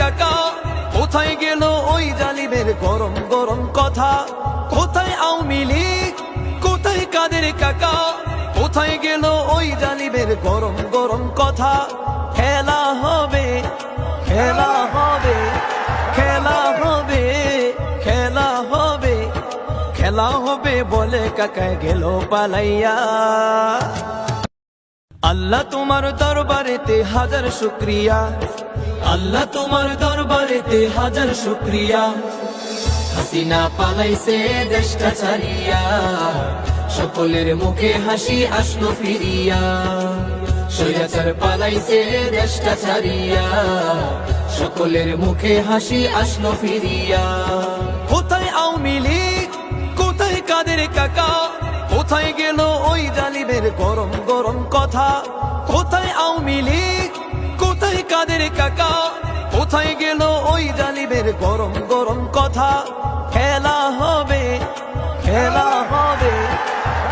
কাকা, কোথায় গেল ওই জালিমের গরম গরম কথা? কোথায় আওয়ামী লীগ, কোথায় কাদের কাকা, কোথায় গেল ওই জালিমের গরম গরম কথা? খেলা হবে, খেলা হবে, খেলা হবে, খেলা হবে, খেলা হবে বলে কাকা গেল পালাইয়া। আল্লাহ তোমার দরবারেতে হাজার শুকরিয়া, আল্লাহ তোমার দরবারেতে হাজার শুকরিয়া। হাসিনা পালাইছে দেশটা ছাড়িয়া, সকলের মুখে হাসি আসলো ফিরিয়া। স্বৈরাচার পালাইছে দেশটা ছাড়িয়া, সকলের মুখে হাসি আসলো ফিরিয়া। কোথায় আওয়ামী লীগ, কোথায় কাদের কাকা, কোথায় গেল ওই জালিমের গরম গরম কথা? কোথায় আওয়ামী লীগ, কোথায় কাদের কাকা, কোথায় গেল ওই জালিমের গরম গরম কথা? খেলা হবে, খেলা হবে,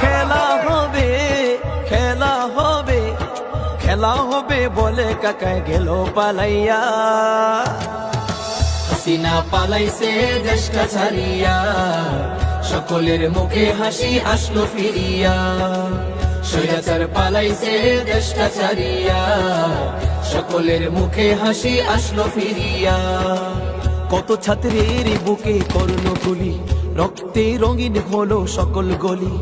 খেলা হবে, খেলা হবে, খেলা হবে বলে কাকা গেল পালাইয়া। হাসিনা পালাইছে দেশটা ছাড়িয়া, সকলের মুখে হাসি আসলো ফিরিয়া। স্বৈরাচার পালাইছে দেশটা ছাড়িয়া, সকলের মুখে হাসি আসলো ফিরিয়া। কত ছাত্রের বুকে করলো গুলি, রক্তে রঙিন হলো সকল গলি।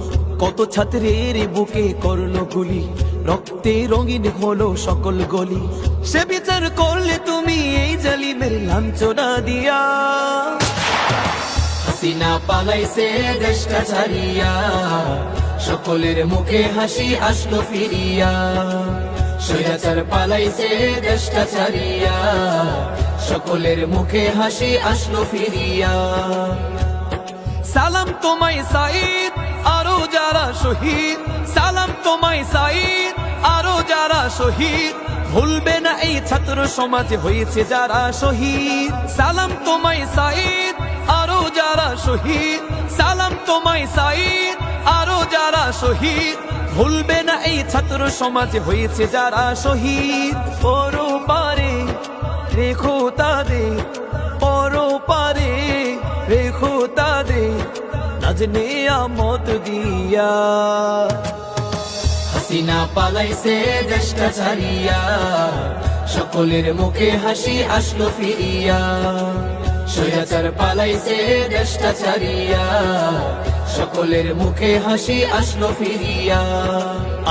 কত ছাত্রের বুকে করলো গুলি, রক্তে রঙিন হলো সকল গলি। সে বিচার করলে তুমি এই জালিমের লাঞ্ছনা দিয়া। হাসিনা পালাইছে দেশটা ছাড়িয়া, সকলের মুখে হাসি আসলো ফিরিয়া। স্বৈরাচার পালাইছে দেশটা ছাড়িয়া, সকলের মুখে হাসি আসলো ফিরিয়া। সালাম তোমায় সাঈদ, আরো যারা শহীদ, সালাম তোমায় সাঈদ, আরো যারা শহীদ। ভুলবে না এই ছাত্র সমাজে হয়েছে যারা শহীদ। সালাম তোমায় সাঈদ, আরো যারা শহীদ, সালাম তোমায় সাঈদ, আরো যারা শহীদ। ভুলবে না এই ছাত্র সমাজে হয়েছে যারা শহীদ। পরপারে রেখো তাদের, পরপারে রেখো তাদের, নাজ নিয়ামত দিয়া। হাসিনা পালাইছে দেশটা ছাড়িয়া, সকলের মুখে হাসি আসলো ফিরিয়া। স্বৈরাচার পালাইছে দেশটা ছাড়িয়া, সকলের মুখে হাসি আসলো ফিরিয়া।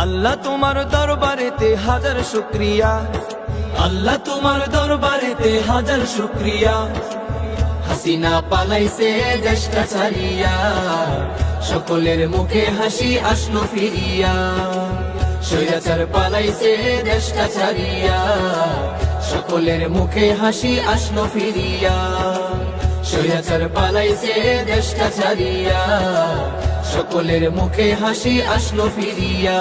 আল্লাহ তোমার দরবারেতে হাজার শুকরিয়া, আল্লাহ তোমার দরবারেতে হাজার শুকরিয়া। হাসিনা পালাইছে দেশটা ছাড়িয়া, সকলের মুখে হাসি আসলো ফিরিয়া। স্বৈরাচার পালাইছে দেশটা ছাড়িয়া, সকলের মুখে হাসি আসলো ফিরিয়া। স্বৈরাচার পালাইছে দেশটা ছাড়িয়া, সকলের মুখে হাসি আসলো ফিরিয়া।